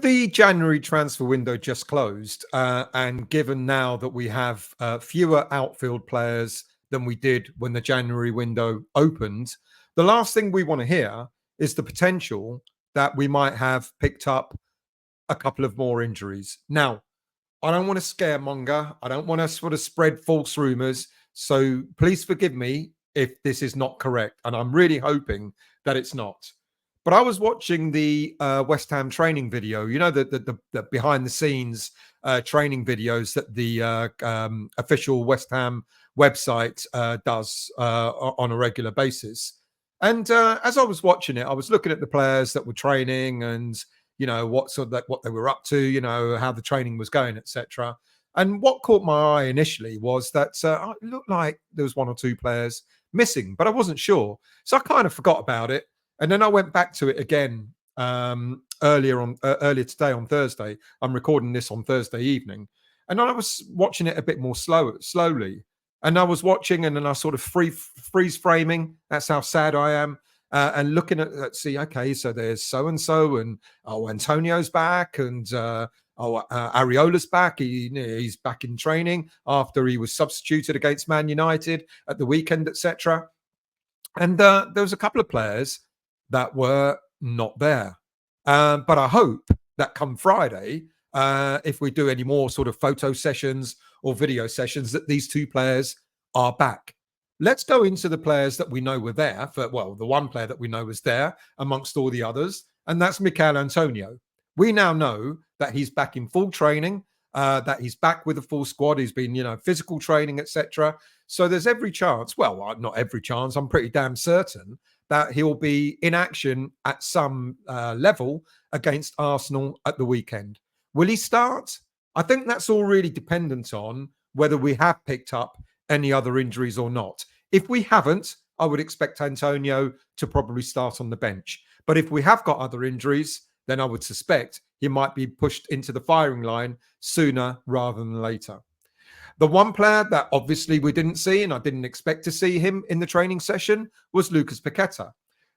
the January transfer window just closed, and given now that we have fewer outfield players than we did when the January window opened, the last thing we want to hear is the potential that we might have picked up a couple of more injuries. Now, I don't want to scaremonger. I don't want to sort of spread false rumors. So please forgive me if this is not correct. And I'm really hoping that it's not. But I was watching the West Ham training video, you know, the behind the scenes training videos that the official West Ham website does on a regular basis. And as I was watching it, I was looking at the players that were training and, you know, what they were up to, you know, how the training was going, etc. And what caught my eye initially was that it looked like there was one or two players missing, but I wasn't sure. So I kind of forgot about it. And then I went back to it again earlier today on Thursday. I'm recording this on Thursday evening. And I was watching it a bit more slowly. And I was watching and then I sort of freeze framing. That's how sad I am. And looking at, see, okay, so there's so-and-so and, Antonio's back and, Areola's back. He's back in training after he was substituted against Man United at the weekend, etc. And there was a couple of players that were not there. But I hope that come Friday, if we do any more sort of photo sessions or video sessions, that these two players are back. Let's go into the players that we know were there. The one player that we know was there amongst all the others, and that's Michail Antonio. We now know that he's back in full training, that he's back with a full squad. He's been, you know, physical training, etc. So there's every chance, well, not every chance, I'm pretty damn certain that he'll be in action at some level against Arsenal at the weekend. Will he start? I think that's all really dependent on whether we have picked up any other injuries or not. If we haven't, I would expect Antonio to probably start on the bench. But if we have got other injuries, then I would suspect he might be pushed into the firing line sooner rather than later. The one player that obviously we didn't see, and I didn't expect to see him in the training session, was Lucas Paqueta.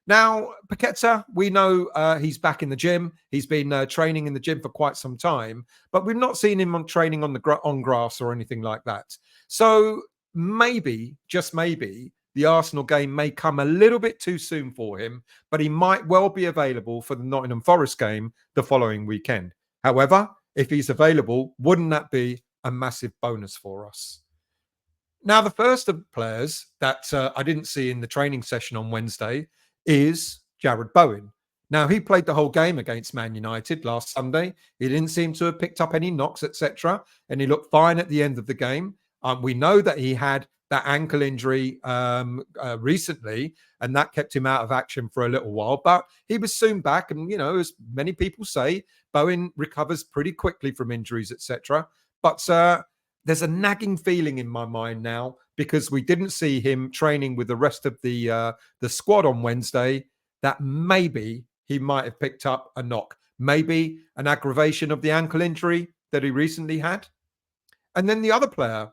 Now, Paqueta, we know he's back in the gym. He's been training in the gym for quite some time, but we've not seen him on training on grass or anything like that. So maybe, just maybe, the Arsenal game may come a little bit too soon for him, but he might well be available for the Nottingham Forest game the following weekend. However, if he's available, wouldn't that be a massive bonus for us? Now, the first of the players that I didn't see in the training session on Wednesday is Jarrod Bowen. Now, he played the whole game against Man United last Sunday. He didn't seem to have picked up any knocks, etc. And he looked fine at the end of the game. We know that he had that ankle injury recently, and that kept him out of action for a little while. But he was soon back. And, you know, as many people say, Bowen recovers pretty quickly from injuries, etc. But there's a nagging feeling in my mind now because we didn't see him training with the rest of the squad on Wednesday, that maybe he might have picked up a knock, maybe an aggravation of the ankle injury that he recently had. And then the other player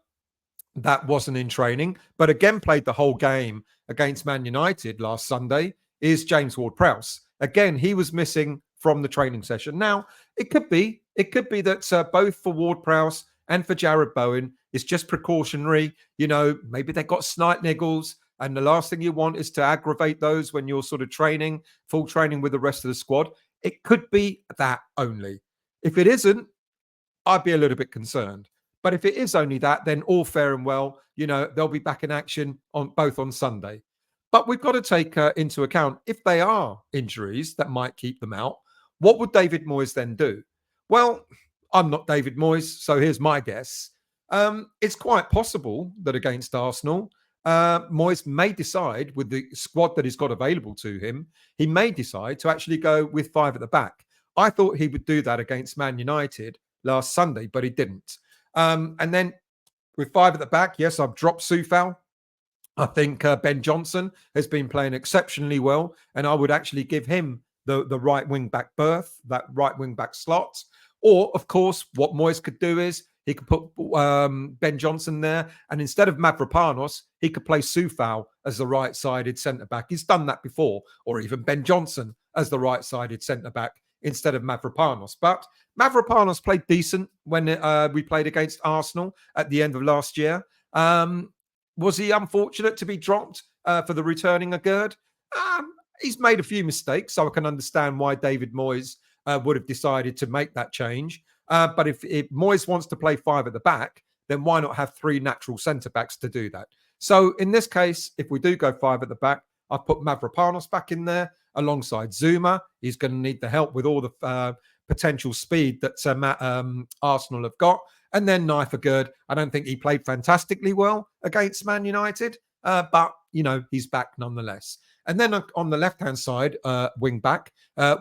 that wasn't in training, but again played the whole game against Man United last Sunday, is James Ward-Prowse. Again, he was missing from the training session. Now, it could be that both for Ward-Prowse and for Jarrod Bowen, it's just precautionary. You know, maybe they got slight niggles, and the last thing you want is to aggravate those when you're sort of training, full training with the rest of the squad. It could be that only. If it isn't, I'd be a little bit concerned. But if it is only that, then all fair and well. You know, they'll be back in action on Sunday. But we've got to take into account, if they are injuries that might keep them out, what would David Moyes then do? Well, I'm not David Moyes, so here's my guess. It's quite possible that against Arsenal, Moyes may decide, with the squad that he's got available to him, he may decide to actually go with 5 at the back. I thought he would do that against Man United last Sunday, but he didn't. And then with 5 at the back, yes, I've dropped Soufal. I think Ben Johnson has been playing exceptionally well, and I would actually give him the right wing back berth, that right wing back slot. Or, of course, what Moyes could do is he could put Ben Johnson there, and instead of Mavropanos, he could play Soufal as the right-sided centre-back. He's done that before, or even Ben Johnson as the right-sided centre-back instead of Mavropanos. But Mavropanos played decent when we played against Arsenal at the end of last year. Was he unfortunate to be dropped for the returning Jarrod? He's made a few mistakes, so I can understand why David Moyes would have decided to make that change. But if Moyes wants to play 5 at the back, then why not have 3 natural centre-backs to do that? So in this case, if we do go 5 at the back, I've put Mavropanos back in there alongside Zuma. He's going to need the help with all the potential speed that Arsenal have got. And then Jarrod. I don't think he played fantastically well against Man United, but, you know, he's back nonetheless. And then on the left-hand side, wing back,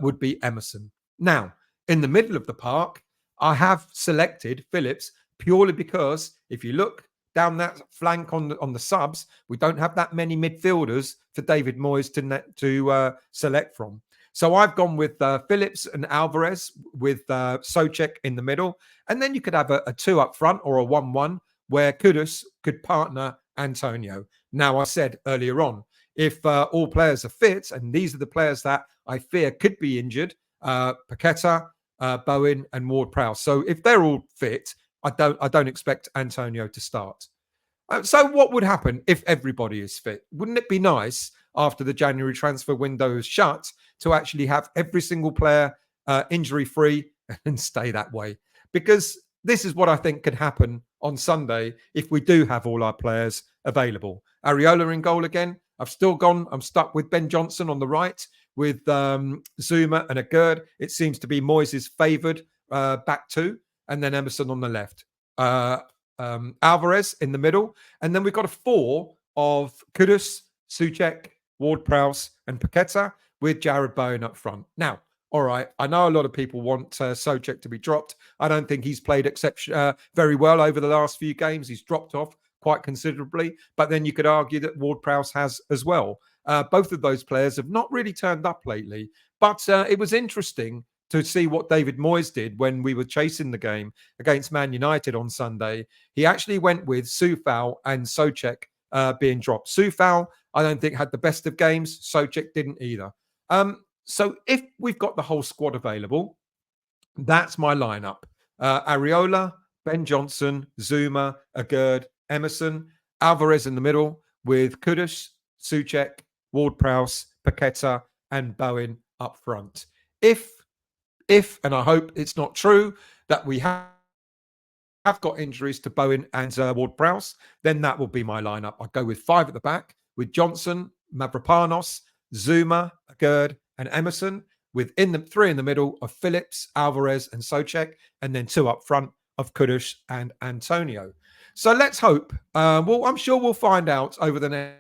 would be Emerson. Now, in the middle of the park, I have selected Phillips purely because if you look down that flank on the subs, we don't have that many midfielders for David Moyes to select from. So I've gone with Phillips and Alvarez with Souček in the middle. And then you could have a 2 up front or a 1-1 where Kudus could partner Antonio. Now, I said earlier on, if all players are fit, and these are the players that I fear could be injured, Paqueta, Bowen and Ward-Prowse. So if they're all fit, I don't expect Antonio to start. So what would happen if everybody is fit? Wouldn't it be nice after the January transfer window is shut to actually have every single player injury-free and stay that way? Because this is what I think could happen on Sunday if we do have all our players available. Areola in goal again. I'm stuck with Ben Johnson on the right with Zuma and Jarrod. It seems to be Moyes' favoured back 2, and then Emerson on the left. Alvarez in the middle. And then we've got a 4 of Kudus, Souček, Ward-Prowse and Paqueta with Jarrod Bowen up front. Now, all right, I know a lot of people want Souček to be dropped. I don't think he's played very well over the last few games. He's dropped off quite considerably. But then you could argue that Ward-Prowse has as well. Both of those players have not really turned up lately. But it was interesting to see what David Moyes did when we were chasing the game against Man United on Sunday. He actually went with Coufal and Souček being dropped. Coufal, I don't think, had the best of games. Souček didn't either. So if we've got the whole squad available, that's my lineup. Areola, Ben Johnson, Zuma, Jarrod, Emerson, Alvarez in the middle with Kudus, Souček, Ward-Prowse, Paqueta and Bowen up front. If, and I hope it's not true, that we have got injuries to Bowen and Ward-Prowse, then that will be my lineup. I'll go with 5 at the back with Johnson, Mavropanos, Zuma, Jarrod and Emerson, with 3 in the middle of Phillips, Alvarez and Souček, and then 2 up front of Kudus and Antonio. So let's hope. Well, I'm sure we'll find out over the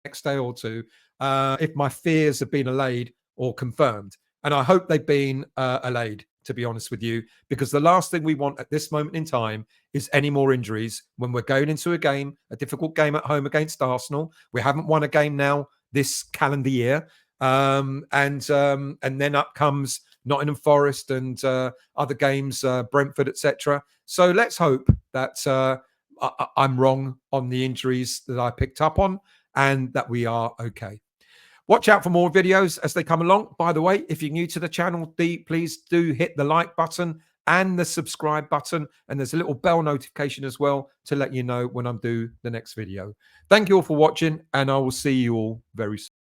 next day or two if my fears have been allayed or confirmed. And I hope they've been allayed, to be honest with you, because the last thing we want at this moment in time is any more injuries when we're going into a game, a difficult game at home against Arsenal. We haven't won a game now this calendar year. And then up comes Nottingham Forest and other games, Brentford, etc. So let's hope that I'm wrong on the injuries that I picked up on and that we are okay. Watch out for more videos as they come along. By the way, if you're new to the channel, please do hit the like button and the subscribe button. And there's a little bell notification as well to let you know when I'm due the next video. Thank you all for watching, and I will see you all very soon.